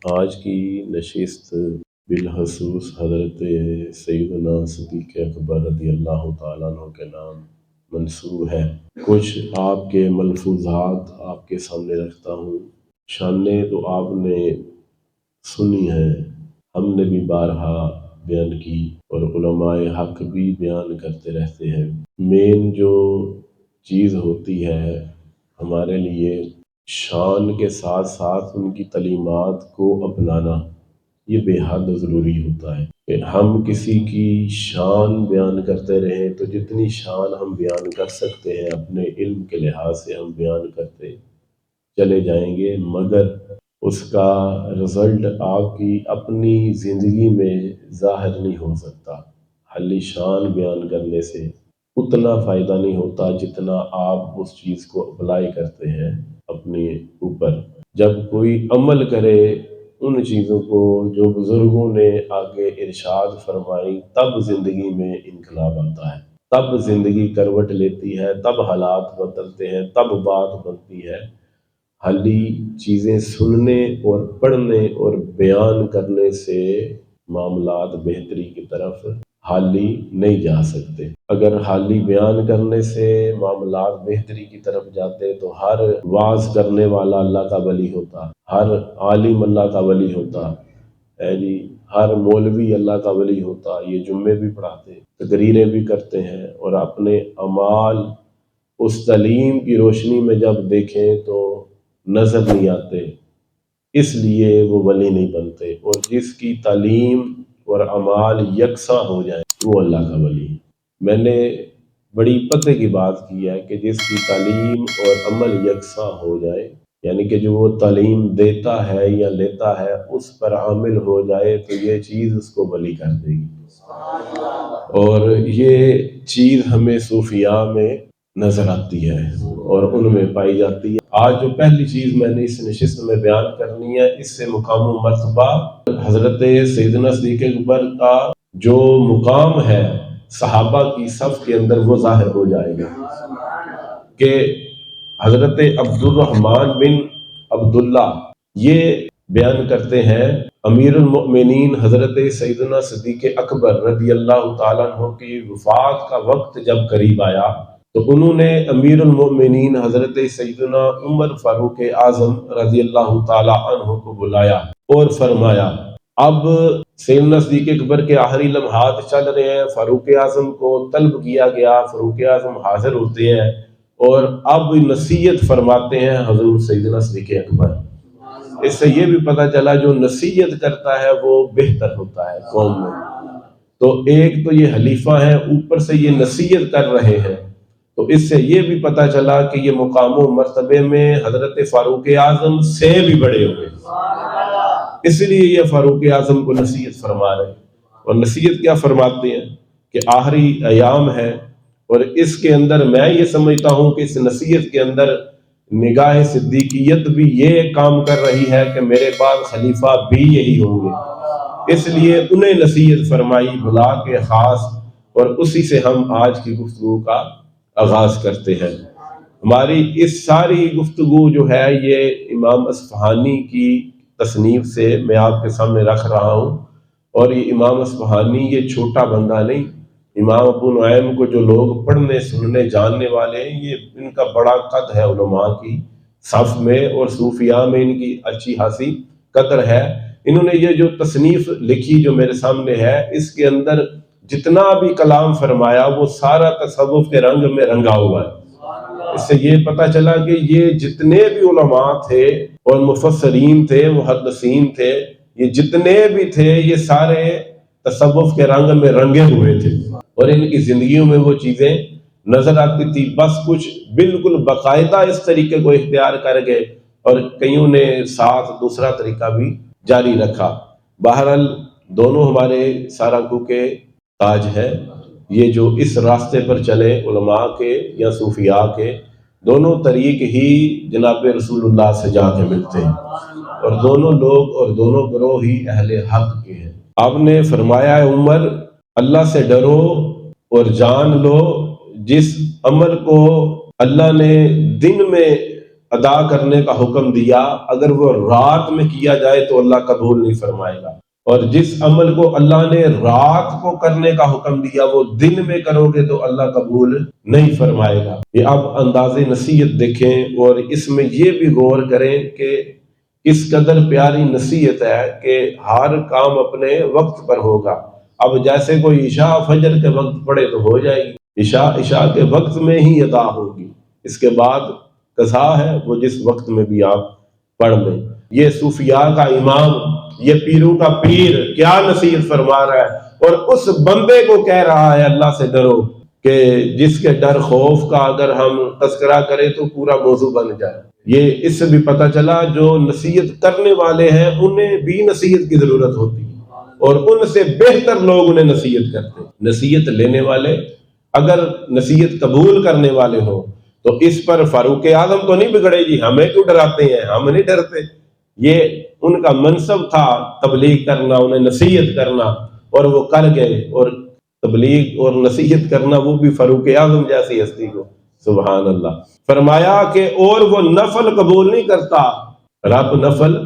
آج کی نشست بالخصوص حضرت سیدنا صدیق اکبر رضی اللہ تعالیٰ عنہ کے نام منسوب ہے۔ کچھ آپ کے ملفوظات آپ کے سامنے رکھتا ہوں۔ شانیں تو آپ نے سنی ہیں، ہم نے بھی بارہا بیان کی اور علماء حق بھی بیان کرتے رہتے ہیں۔ مین جو چیز ہوتی ہے ہمارے لیے شان کے ساتھ ساتھ ان کی تعلیمات کو اپنانا، یہ بے حد ضروری ہوتا ہے کہ ہم کسی کی شان بیان کرتے رہیں تو جتنی شان ہم بیان کر سکتے ہیں اپنے علم کے لحاظ سے ہم بیان کرتے چلے جائیں گے، مگر اس کا رزلٹ آپ کی اپنی زندگی میں ظاہر نہیں ہو سکتا۔ خالی شان بیان کرنے سے اتنا فائدہ نہیں ہوتا جتنا آپ اس چیز کو اپلائی کرتے ہیں اپنے اوپر۔ جب کوئی عمل کرے ان چیزوں کو جو بزرگوں نے آگے ارشاد فرمائی، تب زندگی میں انقلاب آتا ہے، تب زندگی کروٹ لیتی ہے، تب حالات بدلتے ہیں، تب بات بنتی ہے۔ خالی چیزیں سننے اور پڑھنے اور بیان کرنے سے معاملات بہتری کی طرف حالی نہیں جا سکتے۔ اگر حالی بیان کرنے سے معاملات بہتری کی طرف جاتے تو ہر واعظ کرنے والا اللہ کا ولی ہوتا، ہر عالم اللہ کا ولی ہوتا ہے جی، ہر مولوی اللہ کا ولی ہوتا۔ یہ جمعے بھی پڑھاتے، تقریریں بھی کرتے ہیں، اور اپنے اعمال اس تعلیم کی روشنی میں جب دیکھیں تو نظر نہیں آتے، اس لیے وہ ولی نہیں بنتے۔ اور جس کی تعلیم اور اعمال یکساں ہو جائیں وہ اللہ کا ولی ہے۔ میں نے بڑی پتے کی بات کی ہے کہ جس کی تعلیم اور عمل یکساں ہو جائے، یعنی کہ جو وہ تعلیم دیتا ہے یا لیتا ہے اس پر عامل ہو جائے تو یہ چیز اس کو ولی کر دے گی۔ اور یہ چیز ہمیں صوفیاء میں نظر آتی ہے اور ان میں پائی جاتی ہے۔ آج جو پہلی چیز میں نے اس نشست میں بیان کرنی ہے، اس سے مقام و مرتبہ حضرت سیدنا صدیق اکبر کا جو مقام ہے صحابہ کی صف کے اندر وہ ظاہر ہو جائے گا کہ حضرت عبد الرحمن بن عبداللہ یہ بیان کرتے ہیں، امیر المؤمنین حضرت سیدنا صدیق اکبر رضی اللہ تعالیٰ عنہ کی وفات کا وقت جب قریب آیا تو انہوں نے امیر المؤمنین حضرت سیدنا عمر فاروق اعظم رضی اللہ تعالیٰ عنہ کو بلایا اور فرمایا، اب سیدنا صدیق اکبر کے آخری لمحات چل رہے ہیں، فاروق اعظم کو طلب کیا گیا، فاروق اعظم حاضر ہوتے ہیں اور اب نصیحت فرماتے ہیں حضور سیدنا صدیق اکبر۔ اس سے یہ بھی پتہ چلا جو نصیحت کرتا ہے وہ بہتر ہوتا ہے قوم میں۔ تو ایک تو یہ خلیفہ ہیں، اوپر سے یہ نصیحت کر رہے ہیں، تو اس سے یہ بھی پتہ چلا کہ یہ مقام و مرتبے میں حضرت فاروق اعظم سے بھی بڑے ہوئے، اس لیے یہ فاروق اعظم کو نصیحت فرما رہے ہیں۔ اور نصیحت کیا فرماتے ہیں کہ آخری ایام ہے، اور اس کے اندر میں یہ سمجھتا ہوں کہ اس نصیحت کے اندر نگاہ صدیقیت بھی یہ کام کر رہی ہے کہ میرے بعد خلیفہ بھی یہی ہوں گے، اس لیے انہیں نصیحت فرمائی بلا کے خاص، اور اسی سے ہم آج کی گفتگو کا آغاز کرتے ہیں۔ ہماری اس ساری گفتگو جو ہے یہ امام اصفہانی کی تصنیف سے میں آپ کے سامنے رکھ رہا ہوں، اور یہ امام اصفہانی یہ چھوٹا بندہ نہیں، امام ابو نعیم کو جو لوگ پڑھنے سننے جاننے والے ہیں، یہ ان کا بڑا قد ہے علماء کی صف میں، اور صوفیاء میں ان کی اچھی خاصی قدر ہے۔ انہوں نے یہ جو تصنیف لکھی جو میرے سامنے ہے، اس کے اندر جتنا بھی کلام فرمایا وہ سارا تصوف کے رنگ میں رنگا ہوا ہے۔ اس سے یہ پتہ چلا کہ یہ جتنے بھی علماء تھے اور مفسرین تھے، محدثین تھے، یہ جتنے بھی تھے یہ سارے تصوف کے رنگ میں رنگے ہوئے تھے، اور ان کی زندگیوں میں وہ چیزیں نظر آتی تھی۔ بس کچھ بالکل باقاعدہ اس طریقے کو اختیار کر گئے اور کئیوں نے ساتھ دوسرا طریقہ بھی جاری رکھا۔ بہرحال دونوں ہمارے سارنگو کے تاج ہے، یہ جو اس راستے پر چلے علماء کے یا صوفیاء کے، دونوں طریق ہی جناب رسول اللہ سے جا کے ملتے ہیں، اور دونوں لوگ اور دونوں گروہ ہی اہل حق کے ہیں۔ آپ نے فرمایا ہے عمر، اللہ سے ڈرو اور جان لو جس عمل کو اللہ نے دن میں ادا کرنے کا حکم دیا، اگر وہ رات میں کیا جائے تو اللہ قبول نہیں فرمائے گا، اور جس عمل کو اللہ نے رات کو کرنے کا حکم دیا وہ دن میں کرو گے تو اللہ قبول نہیں فرمائے گا۔ یہ اب انداز نصیحت دیکھیں، اور اس میں یہ بھی غور کریں کہ اس قدر پیاری نصیحت ہے کہ ہر کام اپنے وقت پر ہوگا۔ اب جیسے کوئی عشاء فجر کے وقت پڑھے تو ہو جائے گی، عشاء کے وقت میں ہی ادا ہوگی، اس کے بعد قضا ہے وہ جس وقت میں بھی آپ پڑھ لیں۔ یہ صوفیاء کا امام، یہ پیروں کا پیر کیا نصیحت فرما رہا ہے، اور اس بندے کو کہہ رہا ہے اللہ سے ڈرو، کہ جس کے ڈر خوف کا اگر ہم تذکرہ کریں تو پورا موضوع بن جائے۔ یہ اس سے بھی پتہ چلا جو نصیحت کرنے والے ہیں انہیں بھی نصیحت کی ضرورت ہوتی ہے، اور ان سے بہتر لوگ انہیں نصیحت کرتے ہیں۔ نصیحت لینے والے اگر نصیحت قبول کرنے والے ہوں تو اس پر فاروق اعظم تو نہیں بگڑے جی ہمیں کیوں ڈراتے ہیں، ہم نہیں ڈرتے۔ یہ ان کا منصب تھا تبلیغ کرنا، انہیں نصیحت کرنا، اور وہ کر گئے، اور تبلیغ اور نصیحت کرنا وہ بھی فاروق اعظم جیسی ہستی کو، سبحان اللہ۔ فرمایا کہ اور وہ نفل قبول نہیں کرتا، رب نفل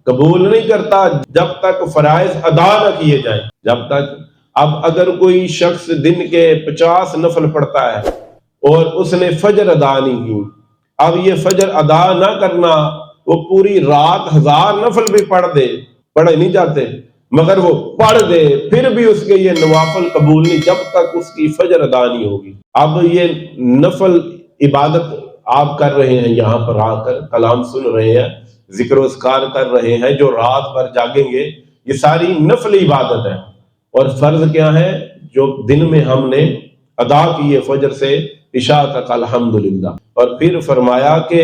قبول نہیں کرتا جب تک فرائض ادا نہ کیے جائیں، جب تک۔ اب اگر کوئی شخص دن کے 50 نفل پڑھتا ہے اور اس نے فجر ادا نہیں کی، اب یہ فجر ادا نہ کرنا، وہ پوری رات 1000 نفل بھی پڑھے نہیں جاتے، مگر وہ پڑھ دے پھر بھی اس کے یہ نوافل قبول نہیں جب تک اس کی فجر ادا نہیں ہوگی۔ اب یہ نفل عبادت آپ کر رہے ہیں، یہاں پر آ کر کلام سن رہے ہیں، ذکر و اذکار کر رہے ہیں، جو رات بھر جاگیں گے، یہ ساری نفل عبادت ہے، اور فرض کیا ہے جو دن میں ہم نے ادا کیے فجر سے عشاء تک الحمدللہ۔ اور پھر فرمایا کہ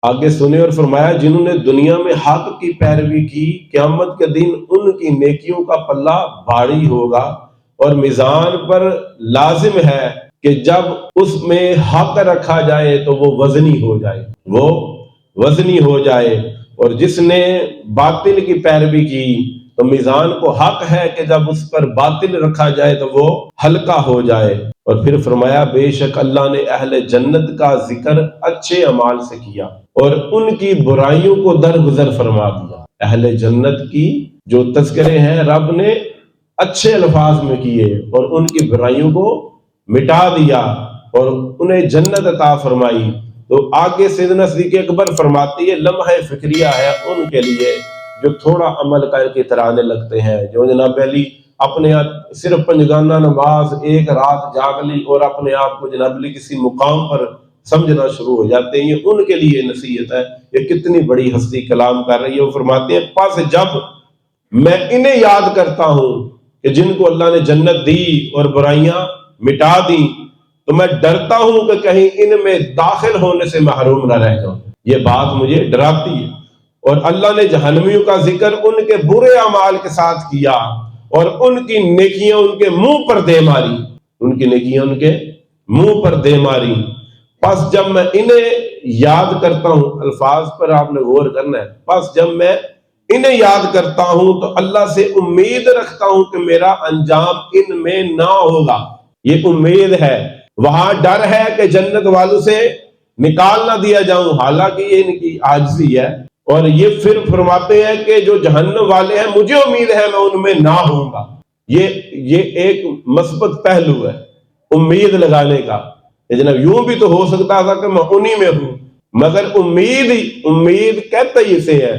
آگے سنے، اور فرمایا جنہوں نے دنیا میں حق کی پیروی کی، قیامت کے دن ان کی نیکیوں کا پلہ بھاری ہوگا، اور میزان پر لازم ہے کہ جب اس میں حق رکھا جائے تو وہ وزنی ہو جائے، وہ وزنی ہو جائے، اور جس نے باطل کی پیروی کی تو میزان کو حق ہے کہ جب اس پر باطل رکھا جائے تو وہ ہلکا ہو جائے۔ اور پھر فرمایا بے شک اللہ نے اہل جنت کا ذکر اچھے اعمال سے کیا اور ان کی برائیوں کو درگزر فرما دیا۔ اہل جنت کی جو تذکرے ہیں رب نے اچھے الفاظ میں کیے اور ان کی برائیوں کو مٹا دیا اور انہیں جنت عطا فرمائی۔ تو آگے سیدنا صدیق اکبر فرماتی ہے لمحہ فکریہ ہے ان کے لیے جو تھوڑا عمل کر کے اترانے لگتے ہیں، جو جناب علی اپنے صرف پنجگانہ نماز ایک رات جاگ لی اور اپنے آپ کو جناب علی کسی مقام پر سمجھنا شروع ہو جاتے ہیں، یہ ان کے لیے نصیحت ہے۔ یہ کتنی بڑی ہستی کلام کر رہی ہے۔ وہ فرماتے ہیں پس جب میں انہیں یاد کرتا ہوں کہ جن کو اللہ نے جنت دی اور برائیاں مٹا دی، تو میں ڈرتا ہوں کہ کہیں ان میں داخل ہونے سے محروم نہ رہ جاؤں۔ یہ بات مجھے ڈراتی ہے۔ اور اللہ نے جہنمیوں کا ذکر ان کے برے اعمال کے ساتھ کیا اور ان کی نیکیاں ان کے منہ پر دے ماری، ان کی نیکیاں ان کے منہ پر دے ماری۔ پس جب میں انہیں یاد کرتا ہوں، الفاظ پر آپ نے غور کرنا ہے، پس جب میں انہیں یاد کرتا ہوں تو اللہ سے امید رکھتا ہوں کہ میرا انجام ان میں نہ ہوگا۔ یہ امید ہے، وہاں ڈر ہے کہ جنت والوں سے نکال نہ دیا جاؤں، حالانکہ یہ ان کی عاجزی ہے۔ اور یہ پھر فرماتے ہیں کہ جو جہنم والے ہیں مجھے امید ہے میں ان میں نہ ہوں گا۔ یہ ایک مثبت پہلو ہے امید لگانے کا، جناب یوں بھی تو ہو سکتا تھا کہ میں انہی میں ہوں، مگر امید کہتے ہی سے ہے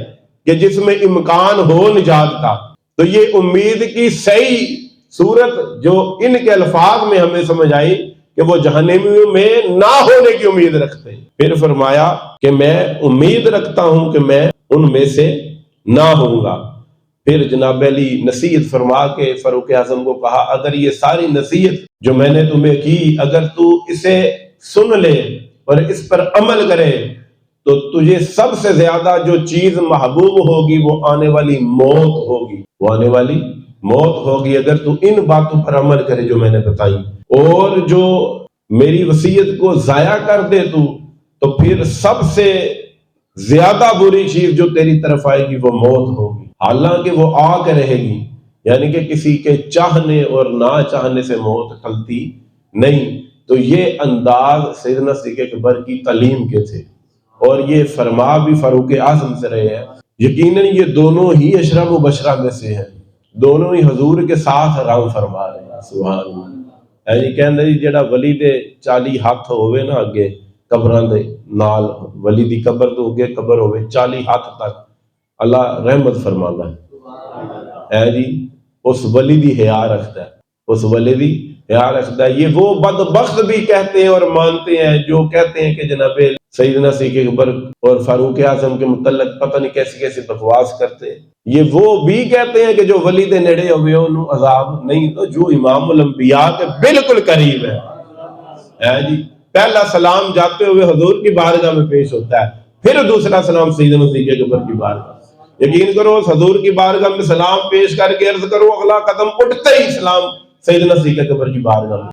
کہ جس میں امکان ہو نجات کا۔ تو یہ امید کی صحیح صورت جو ان کے الفاظ میں ہمیں سمجھ آئی کہ وہ جہنمیوں میں نہ ہونے کی امید رکھتے ہیں۔ پھر فرمایا کہ میں امید رکھتا ہوں کہ میں ان میں سے نہ ہوں گا۔ پھر جناب علی نصیحت فرما کے فاروق اعظم کو کہا اگر یہ ساری نصیحت جو میں نے تمہیں کی اگر تو اسے سن لے اور اس پر عمل کرے تو تجھے سب سے زیادہ جو چیز محبوب ہوگی وہ آنے والی موت ہوگی، وہ آنے والی موت ہوگی اگر تو ان باتوں پر عمل کرے جو میں نے بتائی، اور جو میری وصیت کو ضائع کر دے تو پھر سب سے زیادہ بری چیز جو تیری طرف آئے گی وہ موت ہوگی، حالانکہ وہ آ کے رہے گی، یعنی کہ کسی کے چاہنے اور نہ چاہنے سے موت ٹلتی نہیں۔ تو یہ انداز سیدنا صدیق اکبر کی تعلیم کے تھے اور یہ فرما بھی فاروق اعظم سے رہے ہیں۔ یقیناً یہ دونوں ہی اشرف و بشرا میں سے ہیں، دونوں ہی حضور کے ساتھ آرام فرما رہے ہیں۔ سبحان اللہ۔ جی کہندے جی جڑا ولی دے 40 ہاتھ ہوئے نا اگے قبراں دے نال، ولی دی قبر تو اگے قبر ہوئے 40 ہاتھ تک اللہ رحمت فرماندا ہے جی، اس ولی دی حیا رکھتا ہے، اس ولی دی حیا رکھتا ہے۔ یہ وہ بدبخت بھی کہتے ہیں اور مانتے ہیں جو کہتے ہیں کہ جناب سیدنا صدیق اکبر اور فاروق اعظم کے متعلق پتہ نہیں کیسی کیسی بکواس کرتے ہیں۔ یہ وہ بھی کہتے ہیں کہ جو ولی دے نیڑے ہوئے انہوں عذاب نہیں، تو جو امام الانبیاء کے بالکل قریب ہے جی، پہلا سلام جاتے ہوئے حضور کی بارگاہ میں پیش ہوتا ہے، پھر دوسرا سلام سیدنا صدیق اکبر کی بارگاہ۔ یقین کرو اس حضور کی بارگاہ میں سلام پیش کر کے عرض کرو اگلا قدم اٹھتے ہی سلام سیدنا صدیق اکبر کی بارگاہ میں۔